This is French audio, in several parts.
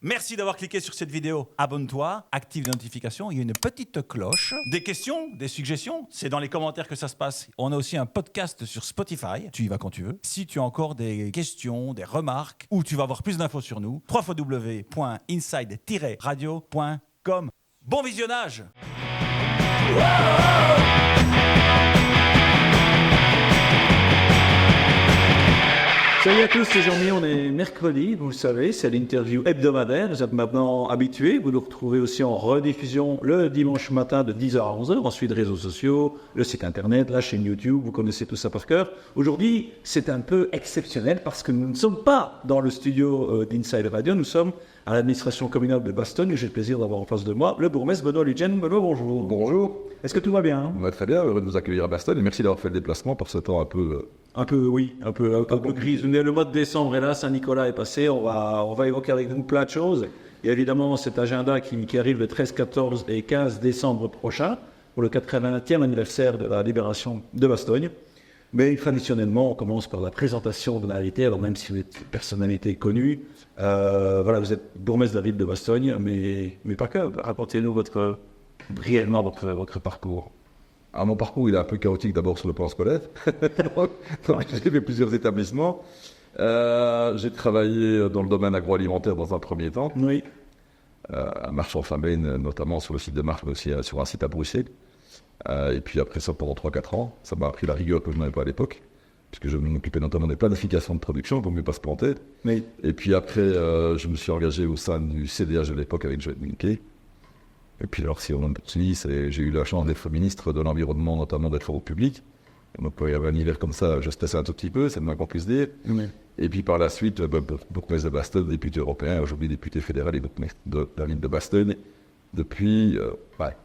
Merci d'avoir cliqué sur cette vidéo. Abonne-toi, active les notifications, il y a une petite cloche. Des questions, des suggestions, c'est dans les commentaires que ça se passe. On a aussi un podcast sur Spotify, tu y vas quand tu veux. Si tu as encore des questions, des remarques, ou tu vas avoir plus d'infos sur nous, www.inside-radio.com. Bon visionnage! Salut à tous, c'est Jean-Mi, on est mercredi, vous le savez, c'est l'interview hebdomadaire, vous êtes maintenant habitués, vous nous retrouvez aussi en rediffusion le dimanche matin de 10h à 11h, ensuite réseaux sociaux, le site internet, la chaîne YouTube, vous connaissez tout ça par cœur. Aujourd'hui, c'est un peu exceptionnel parce que nous ne sommes pas dans le studio d'Inside Radio, nous sommes à l'administration communale de Bastogne et j'ai le plaisir d'avoir en face de moi le bourgmestre Benoît Luggen. Benoît, bonjour. Bonjour. Est-ce que tout va bien? On va très bien, heureux de vous accueillir à Bastogne et merci d'avoir fait le déplacement par ce temps un peu gris. Le mois de décembre est là, Saint-Nicolas est passé, on va évoquer avec vous plein de choses. Et évidemment, cet agenda qui arrive le 13, 14 et 15 décembre prochain, pour le 80e anniversaire de la libération de Bastogne. Mais traditionnellement, on commence par la présentation de l'invité, alors même si vous êtes une personnalité connue, vous êtes bourgmestre de la ville de Bastogne, mais pas que. Racontez-nous brièvement votre parcours. Alors, mon parcours, il est un peu chaotique d'abord sur le plan scolaire. Donc, j'ai fait plusieurs établissements. J'ai travaillé dans le domaine agroalimentaire dans un premier temps. Oui. À Marchand-Famenne, notamment sur le site de Marche, mais aussi sur un site à Bruxelles. Et puis après ça, pendant 3-4 ans, ça m'a appris la rigueur que je n'avais pas à l'époque, puisque je m'occupais notamment des planifications de production, pour mieux pas se planter. Oui. Et puis après, je me suis engagé au sein du CDH de l'époque avec Joël Minke. Et puis alors, si on poursuit, j'ai eu la chance d'être ministre de l'Environnement, notamment d'être au public. Et donc, il y avait un hiver comme ça, je stressais un tout petit peu, c'est le moins qu'on puisse dire. Oui. Et puis par la suite, bourgmestre de Bastogne, député européen, aujourd'hui député fédéral et bourgmestre de la ville de Bastogne. Depuis,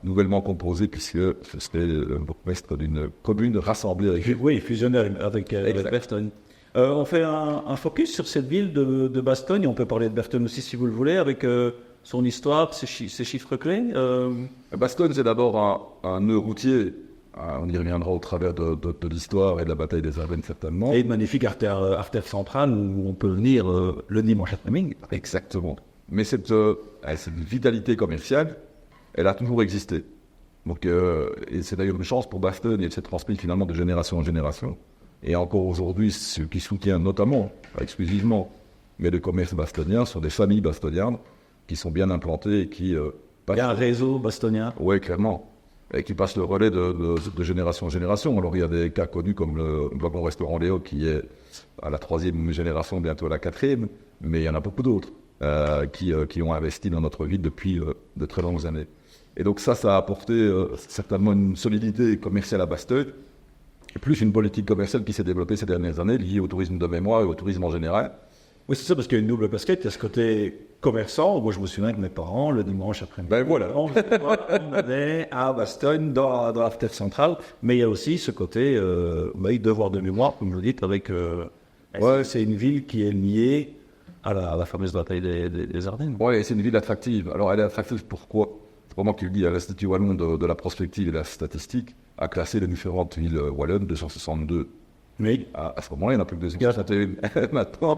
nouvellement composé, puisque je serai le bourgmestre d'une commune rassemblée avec... Oui, fusionnaire avec Bastogne. On fait un focus sur cette ville de Bastogne. On peut parler de Bastogne aussi si vous le voulez, avec son histoire, ses chiffres clés. Bastogne, c'est d'abord un nœud routier. On y reviendra au travers de l'histoire et de la bataille des Ardennes, certainement. Et une magnifique artère centrale où on peut venir le dimanche après-midi. Exactement. Mais cette vitalité commerciale, elle a toujours existé. Donc, et c'est d'ailleurs une chance pour Bastogne et elle s'est transmise finalement de génération en génération. Et encore aujourd'hui, ceux qui soutiennent notamment, pas exclusivement, mais le commerce bastonien sont des familles bastoniennes qui sont bien implantées et qui... Il y a un réseau bastonien. Oui, clairement. Et qui passent le relais de génération en génération. Alors, il y a des cas connus comme le wagon-restaurant Léo qui est à la 3e génération, bientôt à la 4e, mais il y en a beaucoup d'autres. Qui ont investi dans notre ville depuis de très longues années. Et donc ça a apporté certainement une solidité commerciale à Bastogne, et plus une politique commerciale qui s'est développée ces dernières années, liée au tourisme de mémoire et au tourisme en général. Oui, c'est ça, parce qu'il y a une double casquette, il y a ce côté commerçant. Moi, je me souviens avec mes parents, le dimanche après-midi. Ben voilà. On allait à Bastogne, dans l'artère centrale, mais il y a aussi ce côté devoir de mémoire, comme vous le dites, avec... c'est une ville qui est liée à la fameuse bataille des Ardennes. Oui, c'est une ville attractive. Alors, elle est attractive pourquoi? C'est vraiment que tu le dis, l'Institut wallon de la prospective et de la statistique a classé les différentes villes wallonnes, 262. Mais à ce moment-là, il n'y en a plus que 261 maintenant.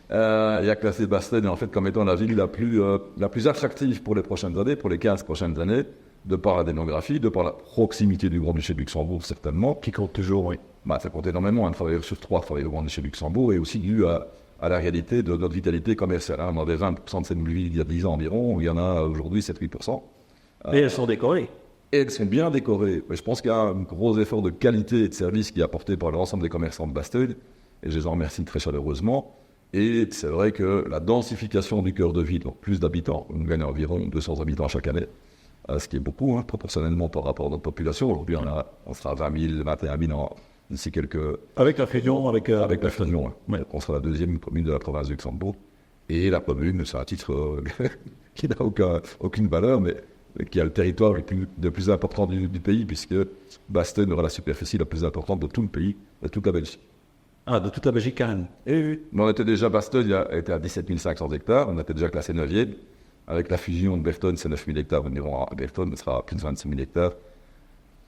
Il a classé Bastogne en fait comme étant la ville la plus attractive pour les prochaines années, pour les 15 prochaines années, de par la démographie, de par la proximité du Grand-Duché de Luxembourg, certainement. Qui compte toujours, oui. Ça compte énormément, un travailleur sur 3 travaille au Grand-Duché de Luxembourg, et aussi dû à la réalité de notre vitalité commerciale. On avait 20% de ces villes il y a 10 ans environ, il y en a aujourd'hui 7-8%. Et elles sont décorées. Et elles sont bien décorées. Mais je pense qu'il y a un gros effort de qualité et de service qui est apporté par l'ensemble des commerçants de Bastogne, et je les en remercie très chaleureusement. Et c'est vrai que la densification du cœur de ville, donc plus d'habitants, on gagne environ 200 habitants chaque année, ce qui est beaucoup, proportionnellement par rapport à notre population. Aujourd'hui, on sera à 20 000, 21 000 d'ici quelques... Avec la fusion, avec la fusion, ouais. On sera la 2e commune de la province de Luxembourg. Et la commune, c'est un titre qui n'a aucune valeur, mais qui a le territoire le plus important du pays, puisque Bastogne aura la superficie la plus importante de tout le pays, de toute la Belgique. Ah, de toute la Belgique, carrément. Oui. Mais on était déjà, Bastogne était à 17 500 hectares, on était déjà classé 9e. Avec la fusion de Bertonne, c'est 9 000 hectares, environ à Bertonne, ce sera plus de 25 000 hectares.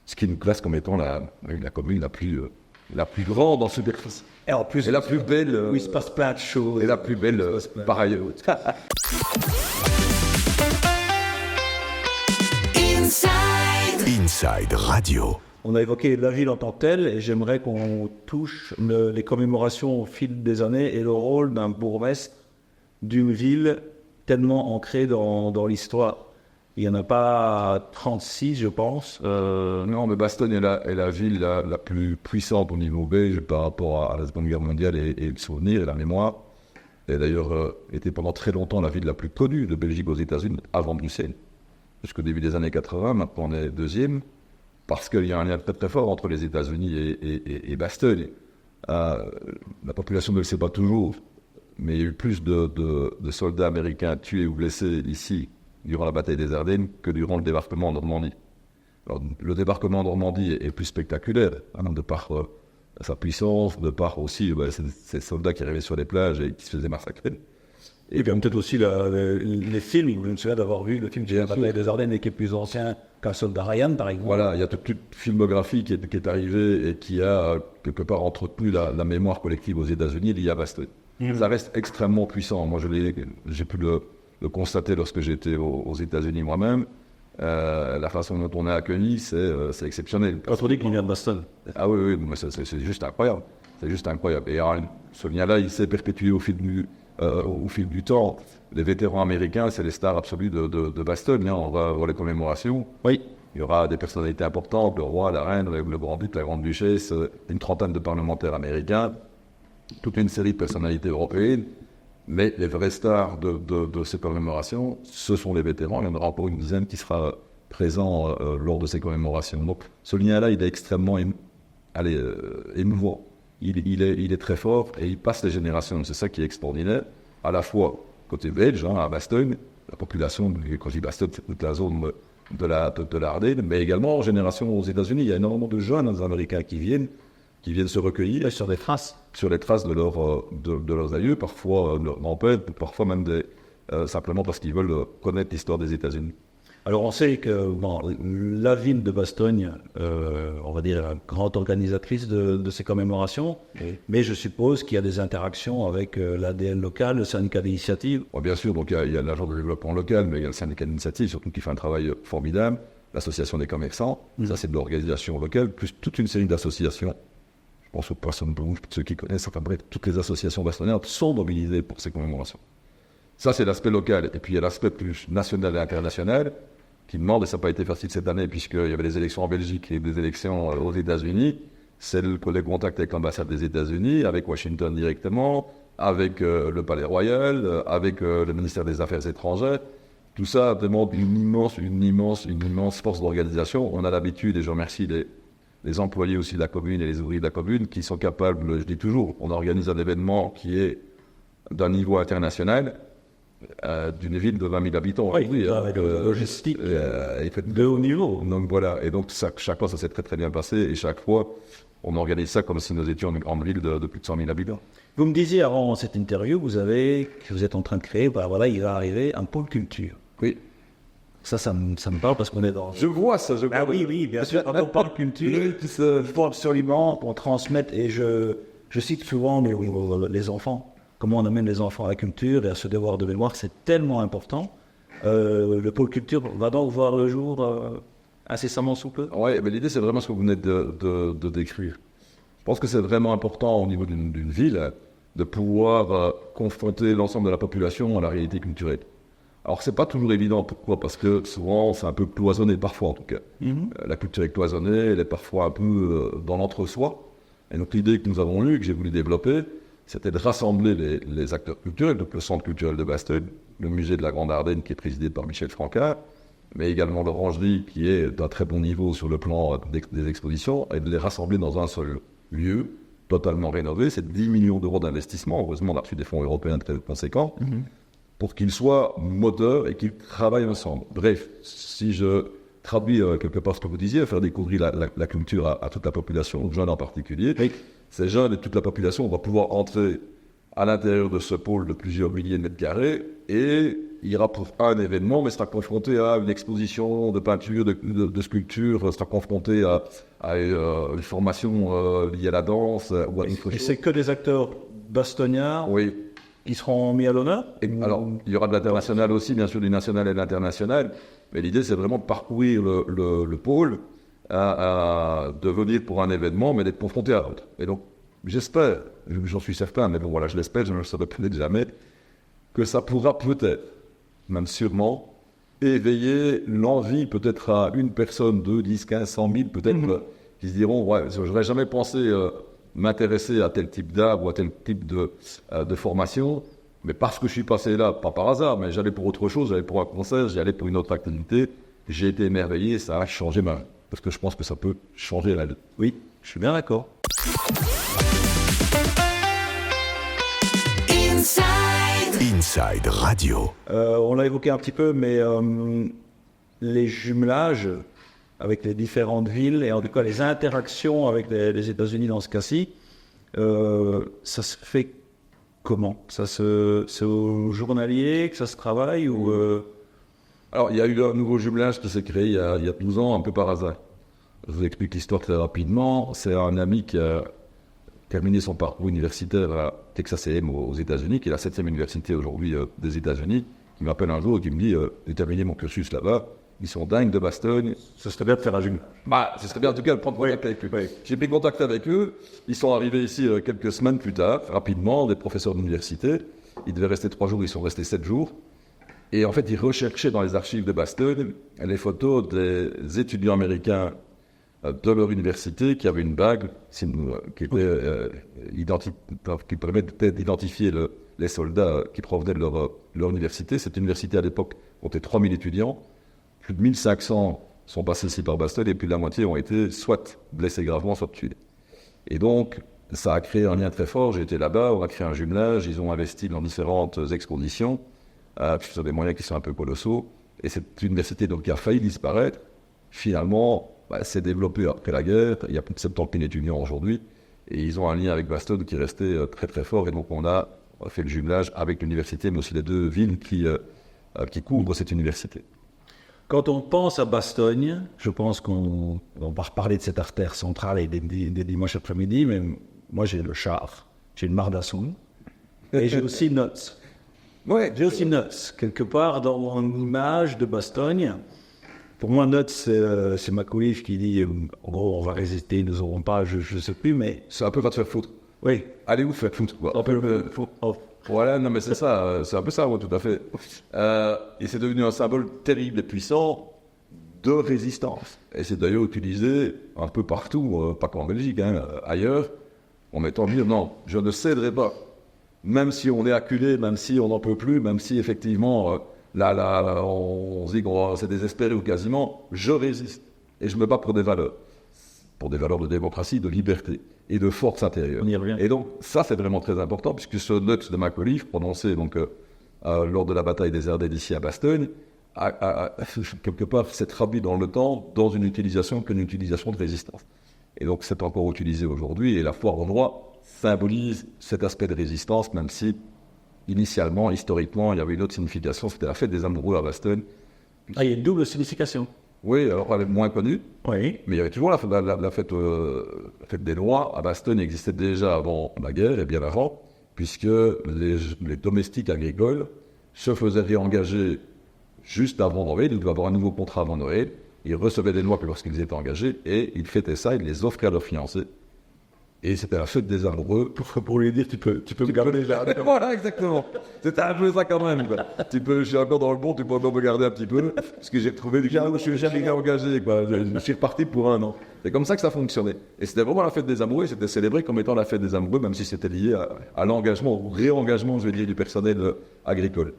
Ce qui nous classe comme étant la commune la plus grande en superficie. Et en plus, la plus belle. où il se passe plein de choses. Et la plus belle par ailleurs. Inside Radio. On a évoqué la ville en tant que telle et j'aimerais qu'on touche les commémorations au fil des années et le rôle d'un bourgmestre d'une ville tellement ancrée dans l'histoire. Il n'y en a pas 36, je pense. Non, mais Bastogne est la ville la plus puissante au niveau belge par rapport à la Seconde Guerre mondiale et le souvenir et la mémoire. Et d'ailleurs, était pendant très longtemps la ville la plus connue de Belgique aux États-Unis, avant Bruxelles. Jusqu'au début des années 80, maintenant on est deuxième, parce qu'il y a un lien très très fort entre les États-Unis et Bastogne. La population ne le sait pas toujours, mais il y a eu plus de soldats américains tués ou blessés ici durant la bataille des Ardennes que durant le débarquement en Normandie. Alors, le débarquement en Normandie est plus spectaculaire, de par sa puissance, de par aussi ces soldats qui arrivaient sur les plages et qui se faisaient massacrer. Et bien peut-être aussi les films, je me souviens d'avoir vu le film La bataille des Ardennes et qui est plus ancien qu'un soldat Ryan, par exemple. Voilà, il y a toute une filmographie qui est arrivée et qui a quelque part entretenu la mémoire collective aux États-Unis liée à Bastogne. Ça reste extrêmement puissant. Moi, j'ai pu le constater lorsque j'étais aux États-Unis moi-même. La façon dont on est accueilli, c'est exceptionnel. Quand on dit qu'on vient de Bastogne. Ah oui, mais c'est juste incroyable. C'est juste incroyable. Et ce lien-là, il s'est perpétué au fil du temps. Les vétérans américains, c'est les stars absolues de Bastogne. On va voir les commémorations. Oui. Il y aura des personnalités importantes, le roi, la reine, le grand-duc, la grande-duchesse, une trentaine de parlementaires américains, toute une série de personnalités européennes. Mais les vrais stars de ces commémorations, ce sont les vétérans. Il y en aura encore une dizaine qui sera présent lors de ces commémorations. Donc ce lien-là, il est extrêmement émouvant. Il est très fort et il passe les générations. C'est ça qui est extraordinaire. À la fois côté belge, à Bastogne, la population, quand je dis Bastogne, c'est toute la zone de l'Ardenne, mais également en génération aux États-Unis. Il y a énormément de jeunes Américains qui viennent se recueillir sur des traces. Sur les traces de leurs aïeux, parfois de leurs grands-pères, parfois même simplement parce qu'ils veulent connaître l'histoire des États-Unis. Alors on sait que la ville de Bastogne, on va dire, grande organisatrice de ces commémorations, mais je suppose qu'il y a des interactions avec l'ADN local, le syndicat d'initiative. Ouais, bien sûr, donc il y a l'agence de développement local, mais il y a le syndicat d'initiative, surtout qui fait un travail formidable, l'association des commerçants, ça c'est de l'organisation locale, plus toute une série d'associations. Je pense aux personnes blanches, ceux qui connaissent, enfin bref, toutes les associations bastonnaises sont mobilisées pour ces commémorations. Ça, c'est l'aspect local. Et puis, il y a l'aspect plus national et international qui demande, et ça n'a pas été facile cette année, puisqu'il y avait des élections en Belgique et des élections aux États-Unis, c'est les contacts avec l'ambassade des États-Unis, avec Washington directement, avec le Palais Royal, avec le ministère des Affaires étrangères. Tout ça demande une immense force d'organisation. On a l'habitude, et je remercie les employés aussi de la commune et les ouvriers de la commune qui sont capables, je dis toujours, on organise un événement qui est d'un niveau international, d'une ville de 20 000 habitants. Oui, avec logistique de haut niveau. Donc voilà, et donc chaque fois ça s'est très très bien passé, et chaque fois on organise ça comme si nous étions une grande ville de plus de 100 000 habitants. Vous me disiez avant cette interview que vous êtes en train de créer, il va arriver un pôle culture. Oui. Ça me parle parce qu'on est dans... Je vois ça, je vois. Ah oui, bien sûr. Quand on parle culture, il faut absolument qu'on transmette, et je cite souvent les enfants, comment on amène les enfants à la culture et à ce devoir de mémoire, c'est tellement important. Le pôle culture va donc voir le jour incessamment sous peu. Oui, mais l'idée c'est vraiment ce que vous venez de décrire. Je pense que c'est vraiment important au niveau d'une ville de pouvoir confronter l'ensemble de la population à la réalité culturelle. Alors, c'est pas toujours évident. Pourquoi ? Parce que souvent, c'est un peu cloisonné, parfois en tout cas. La culture est cloisonnée, elle est parfois un peu dans l'entre-soi. Et donc, l'idée que nous avons eue, que j'ai voulu développer, c'était de rassembler les acteurs culturels, donc le Centre culturel de Bastogne, le musée de la Grande Ardenne, qui est présidé par Michel Francard, mais également l'Orangerie, qui est d'un très bon niveau sur le plan des expositions, et de les rassembler dans un seul lieu, totalement rénové. C'est 10 millions d'euros d'investissement. Heureusement, on a reçu des fonds européens très conséquents. Pour qu'ils soient moteurs et qu'ils travaillent ensemble. Bref, si je traduis quelque part ce que vous disiez, faire découvrir la culture à toute la population, aux jeunes en particulier, ces jeunes et toute la population vont pouvoir entrer à l'intérieur de ce pôle de plusieurs milliers de mètres carrés et ira pour un événement, mais sera confronté à une exposition de peinture, de sculpture, sera confronté à une formation liée à la danse ou à une Et c'est que des acteurs bastoniens qui seront mis à l'honneur. Alors, il y aura de l'international aussi, bien sûr, du national et de l'international. Mais l'idée, c'est vraiment de parcourir le pôle de venir pour un événement, mais d'être confronté à l'autre. Et donc, j'espère, j'en suis certain, mais bon voilà, je l'espère, je ne le saurais peut-être jamais, que ça pourra peut-être, même sûrement, éveiller l'envie peut-être à une personne, 2, 10, 15, 100 000, peut-être, qui se diront, ouais, je n'aurais jamais pensé m'intéresser à tel type d'art ou à tel type de formation, mais parce que je suis passé là, pas par hasard, mais j'allais pour autre chose, j'allais pour un concert, j'y allais pour une autre activité, j'ai été émerveillé, ça a changé ma vie. Parce que je pense que ça peut changer la vie. Oui, je suis bien d'accord. Inside Radio. On l'a évoqué un petit peu, mais les jumelages avec les différentes villes, et en tout cas les interactions avec les États-Unis dans ce cas-ci, ça se fait comment ? C'est au journalier que ça se travaille ou Alors, il y a eu un nouveau jumelage qui s'est créé il y a 12 ans, un peu par hasard. Je vous explique l'histoire très rapidement. C'est un ami qui a terminé son parcours universitaire à Texas A&M aux États-Unis, qui est la 7e université aujourd'hui des États-Unis, qui m'appelle un jour et qui me dit j'ai terminé mon cursus là-bas, ils sont dingues de Bastogne. ça serait bien de faire un jumelage. Ce serait bien en tout cas de prendre contact avec eux. Oui. J'ai pris contact avec eux, ils sont arrivés ici quelques semaines plus tard, rapidement, des professeurs d'université. Ils devaient rester 3 jours, ils sont restés 7 jours. Et en fait, ils recherchaient dans les archives de Bastogne les photos des étudiants américains de leur université qui avaient une bague qui permettait d'identifier les soldats qui provenaient de leur université. Cette université, à l'époque, comptait 3000 étudiants. Plus de 1500 sont passés ici par Bastogne et plus de la moitié ont été soit blessés gravement, soit tués. Et donc, ça a créé un lien très fort. J'ai été là-bas, on a créé un jumelage, ils ont investi dans différentes expositions. Ce sont des moyens qui sont un peu colossaux. Et cette université donc, qui a failli disparaître, finalement, s'est développée après la guerre. Il y a plus de 70 000 étudiants aujourd'hui. Et ils ont un lien avec Bastogne qui est resté très très fort. Et donc on a fait le jumelage avec l'université, mais aussi les 2 villes qui couvrent cette université. Quand on pense à Bastogne, je pense qu'on va reparler de cette artère centrale et des dimanches après-midi, mais moi j'ai le char, j'ai le Mardassoum, et j'ai aussi Notz. Ouais, J'ai aussi Notz, quelque part dans mon image de Bastogne. Pour moi, Notz, c'est Macauliffe qui dit en gros, on va résister, nous n'aurons pas, je ne sais plus, mais. c'est un peu va te faire foutre. Oui. Allez vous faire foutre. Quoi. Voilà, non mais c'est ça, c'est un peu ça, ouais, tout à fait. Et c'est devenu un symbole terrible et puissant de résistance. Et c'est d'ailleurs utilisé un peu partout, pas qu'en Belgique, ailleurs, en mettant dire non, je ne céderai pas. Même si on est acculé, même si on n'en peut plus, même si effectivement, là, on se dit qu'on s'est désespéré ou quasiment, je résiste. Et je me bats pour des valeurs de démocratie, de liberté et de force intérieure. On y revient. Et donc, ça, c'est vraiment très important, puisque ce Notz de Macauliffe, prononcé donc, lors de la bataille des Ardennes ici à Bastogne, quelque part, s'est traduit dans le temps dans une utilisation de résistance. Et donc, c'est encore utilisé aujourd'hui, et la foire au noix symbolise cet aspect de résistance, même si, initialement, historiquement, il y avait une autre signification, c'était la fête des amoureux à Bastogne. Ah, il y a une double signification. Oui, alors elle est moins connue, Oui. mais il y avait toujours la fête des noix à Bastogne existait déjà avant la guerre et bien avant, puisque les domestiques agricoles se faisaient réengager juste avant Noël, ils devaient avoir un nouveau contrat avant Noël, ils recevaient des noix lorsqu'ils étaient engagés et ils fêtaient ça, ils les offraient à leurs fiancés. Et c'était la fête des amoureux. Pour lui dire, tu peux me garder là. Voilà, exactement. C'était un peu ça quand même. Quoi. Je suis encore dans le bon, tu peux me garder un petit peu. Parce que j'ai retrouvé du coup, je suis jamais engagé. Quoi. Je suis reparti pour 1 an. C'est comme ça que ça fonctionnait. Et c'était vraiment la fête des amoureux. C'était célébré comme étant la fête des amoureux, même si c'était lié à l'engagement, au réengagement, je vais dire, du personnel agricole.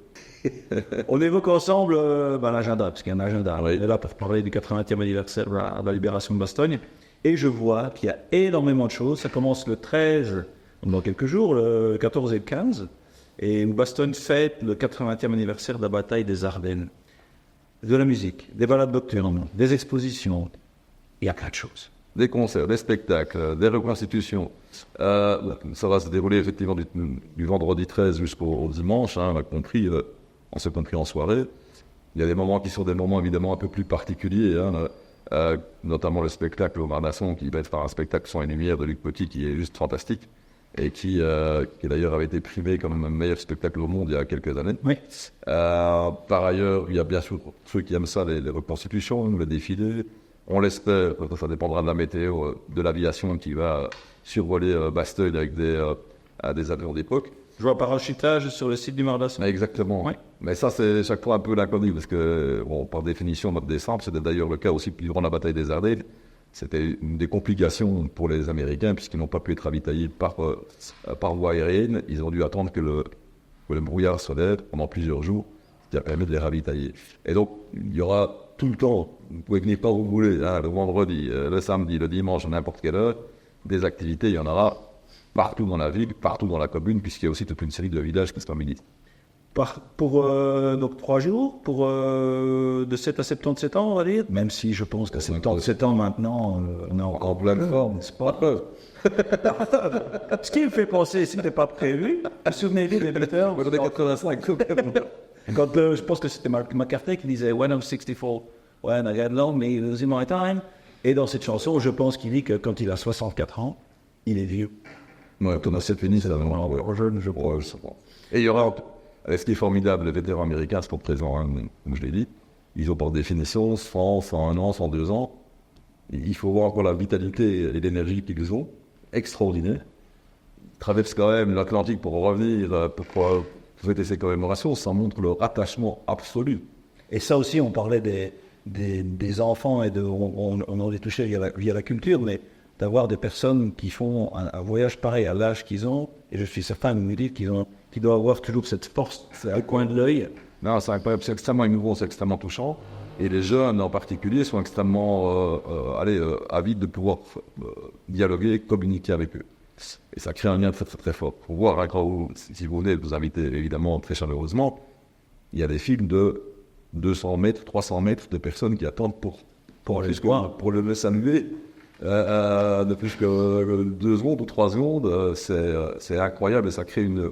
On évoque ensemble l'agenda, parce qu'il y a un agenda. Oui. On est là pour parler du 80e anniversaire de la libération de Bastogne. Et je vois qu'il y a énormément de choses. Ça commence le 13, dans quelques jours, le 14 et le 15. Et Bastogne fête le 80e anniversaire de la bataille des Ardennes. De la musique, des balades nocturnes, des expositions. Il y a plein de choses. Des concerts, des spectacles, des reconstitutions. Ça va se dérouler effectivement du vendredi 13 jusqu'au dimanche. On s'est compris en soirée. Il y a des moments qui sont des moments évidemment un peu plus particuliers. Notamment le spectacle au Mardasson qui va être un spectacle son et lumière de Luc Petit qui est juste fantastique et qui d'ailleurs avait été primé comme le meilleur spectacle au monde il y a quelques années. Oui. Par ailleurs, il y a bien sûr ceux qui aiment ça, les reconstitutions, les défilés, On l'espère, ça dépendra de la météo, de l'aviation qui va survoler Bastogne avec des avions d'époque. Je vois parachutage sur le site du Mardasson. Exactement. Ouais. Mais ça, c'est chaque fois un peu l'inconnu, parce que, bon, par définition, au mois de décembre, c'était d'ailleurs le cas aussi durant la bataille des Ardennes. C'était une des complications pour les Américains, puisqu'ils n'ont pas pu être ravitaillés par voie aérienne. Ils ont dû attendre que le brouillard se lève pendant plusieurs jours, ce qui a permis de les ravitailler. Et donc, il y aura tout le temps, vous pouvez venir pas où vous voulez, hein, le vendredi, le samedi, le dimanche, à n'importe quelle heure, des activités, il y en aura partout dans la ville, partout dans la commune, puisqu'il y a aussi toute une série de villages qui se mobilisent. Pour donc 3 jours, de 7 à 77 ans, on va dire. Même si je pense qu'à 77 ans maintenant, on est En pleine forme, n'est-ce pas? Ce qui me fait penser, c'était pas prévu. Vous souvenez-vous des Beatles? On est 85. Quand je pense que c'était McCartney qui disait When I'm 64, when I get lonely, losing my time. Et dans cette chanson, je pense qu'il dit que quand il a 64 ans, il est vieux. Ouais, ton assiette finie, c'est vraiment jeune, je crois. Ouais, je sais pas. Et il y aura, ce qui est formidable, les vétérans américains sont présents, hein, comme je l'ai dit. Ils ont par définition 101 ans, 102 ans. Il faut voir encore la vitalité et l'énergie qu'ils ont. Extraordinaire. Ils traversent quand même l'Atlantique pour revenir, pour fêter ces commémorations. Ça montre leur attachement absolu. Et ça aussi, on parlait des enfants et on en est touché via la culture, mais d'avoir des personnes qui font un voyage pareil à l'âge qu'ils ont, et je suis certain de me dire qu'ils doivent avoir toujours cette force, c'est un coin de l'œil. Non, c'est incroyable, c'est extrêmement émouvant, c'est extrêmement touchant. Et les jeunes en particulier sont extrêmement avides de pouvoir dialoguer, communiquer avec eux. Et ça crée un lien très, très, très fort. Pour voir, hein, si vous venez, vous invitez évidemment très chaleureusement, il y a des films de 200 mètres, 300 mètres de personnes qui attendent pour le saluer. De plus que 2 secondes ou 3 secondes, c'est incroyable et ça crée une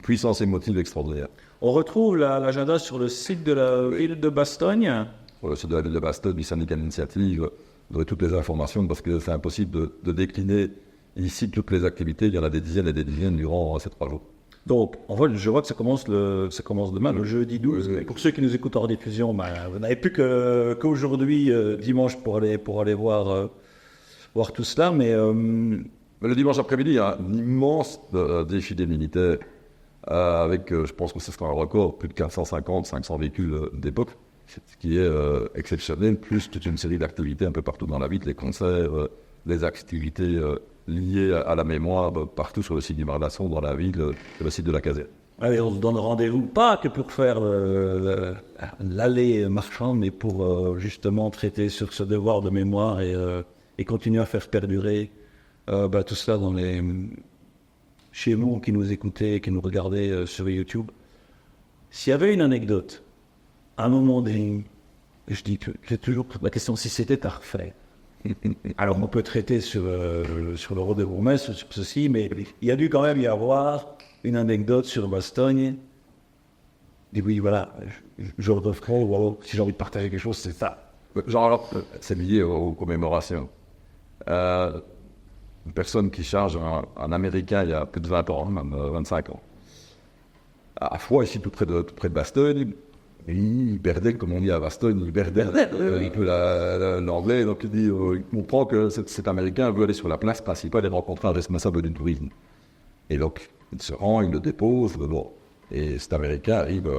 puissance émotive extraordinaire. On retrouve l'agenda sur le site de la ville de Bastogne. Sur le site de la ville de Bastogne, du syndicat d'initiative, vous aurez toutes les informations parce que c'est impossible de décliner ici toutes les activités. Il y en a des dizaines et des dizaines durant ces 3 jours. Donc, en fait, je vois que ça commence demain, le jeudi 12. Pour ceux qui nous écoutent hors diffusion, vous n'avez plus qu'aujourd'hui, dimanche, pour aller voir tout cela. Mais le dimanche après-midi, il y a un immense défilé militaire avec, je pense que ce sera un record, plus de 450-500 véhicules d'époque, ce qui est exceptionnel, plus toute une série d'activités un peu partout dans la ville, les concerts, les activités liées à la mémoire, partout sur le site du Mardasson, dans la ville, sur le site de la caserne. Allez, on se donne rendez-vous, pas que pour faire l'allée marchande, mais pour justement traiter sur ce devoir de mémoire et continuer à faire perdurer tout cela chez vous qui nous écoutez, qui nous regardez sur YouTube. S'il y avait une anecdote, à un moment donné, je dis que j'ai toujours la question si c'était à refaire. Alors on peut traiter sur le rôle de bourgmestre, sur ceci, mais il y a dû quand même y avoir une anecdote sur Bastogne. Je dis oui, voilà, je le referai, ou alors si j'ai envie de partager quelque chose, c'est ça. Genre, c'est lié aux commémorations. Une personne qui charge un Américain il y a plus de 20 ans, même 25 ans, à Foix, ici tout près de Bastogne, il perdait, comme on dit à Bastogne, il perdait un peu l'anglais, donc il comprend que cet Américain veut aller sur la place principale et rencontrer un responsable du tourisme. Et donc, il se rend, il le dépose, et cet Américain arrive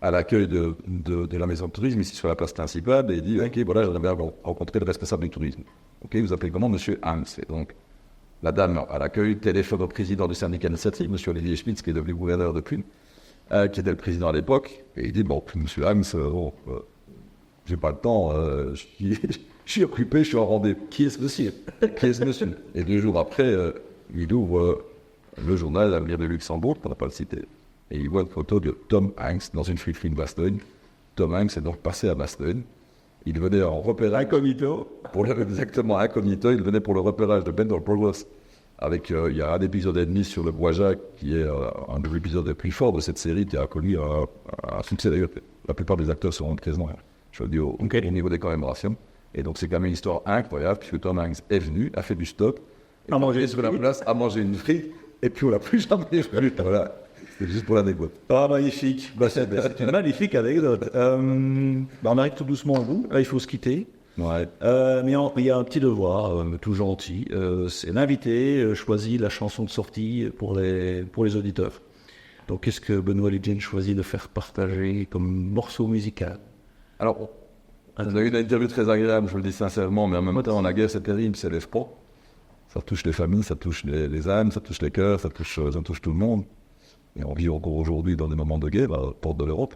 à l'accueil de la maison de tourisme, ici sur la place principale, et il dit, ok, voilà, j'aimerais bien rencontrer le responsable du tourisme. Ok, vous appelez comment? Monsieur Hans. Et donc, la dame à l'accueil téléphone au président du syndicat d'initiative, monsieur Olivier Schmitz, qui est devenu gouverneur depuis, qui était le président à l'époque, et il dit, bon, monsieur Hans, j'ai pas le temps, je suis occupé, je suis en rendez-vous. Qui est ce monsieur? Qui est ce monsieur? Et 2 jours après, il ouvre le journal L'Avenir de Luxembourg, pour ne pas le citer, et il voit une photo de Tom Hanks dans une friterie de Bastogne. Tom Hanks est donc passé à Bastogne. Il venait en repérage. Incognito. Exactement, incognito. Il venait pour le repérage de Bend of Progress. Avec, il y a un épisode et demi sur le Bois-Jacques, qui est un des épisodes les plus forts de cette série, qui a connu un succès d'ailleurs. La plupart des acteurs seront présents, hein. Je veux dire, au niveau des commémorations. Et donc, c'est quand même une histoire incroyable, puisque Tom Hanks est venu, a fait du stop, a mangé sur la place, a mangé une frite, et puis on l'a plus jamais vu. Voilà. C'est juste pour l'anecdote. Ah, magnifique. C'est une magnifique anecdote. On arrive tout doucement au bout. Là, il faut se quitter. Ouais. Mais il y a un petit devoir, tout gentil. C'est l'invité choisit la chanson de sortie pour les auditeurs. Donc, qu'est-ce que Benoît Lidjen choisit de faire partager comme morceau musical? Alors, on a eu une interview très agréable, je le dis sincèrement, mais en même temps, la guerre, c'est terrible, c'est les froids. Ça touche les familles, ça touche les âmes, ça touche les cœurs, ça touche tout le monde. Et on vit encore aujourd'hui dans des moments de guerre, à la porte de l'Europe.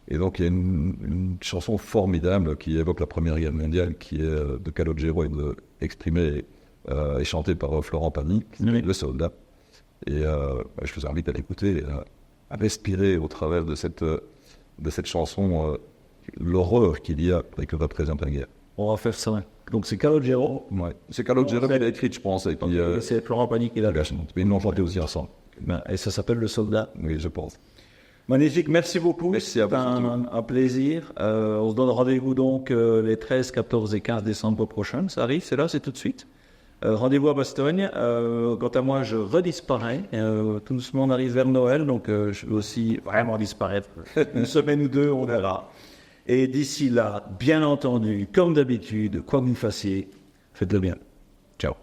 Et donc, il y a une chanson formidable qui évoque la Première Guerre mondiale, qui est de Calogero, exprimée et chantée par Florent Pagny, Le Soldat. Et je vous invite à l'écouter, à respirer au travers de cette chanson l'horreur qu'il y a et que représente la guerre. On va faire ça. Donc, c'est Calogero. Ouais. C'est Calogero qui l'a écrite, je pense. Et puis, c'est Florent Pagny qui l'a mais ils l'ont chanté aussi ensemble. Et ça s'appelle Le Soldat. Oui, je pense. Magnifique, merci beaucoup. Merci à vous. C'était un plaisir. On se donne rendez-vous donc les 13, 14 et 15 décembre prochains. Ça arrive, c'est là, c'est tout de suite. Rendez-vous à Bastogne. Quant à moi, je redisparais. Tout doucement, on arrive vers Noël, donc je vais aussi vraiment disparaître. Une semaine ou deux, on verra. Et d'ici là, bien entendu, comme d'habitude, quoi que vous fassiez, faites-le bien. Ciao.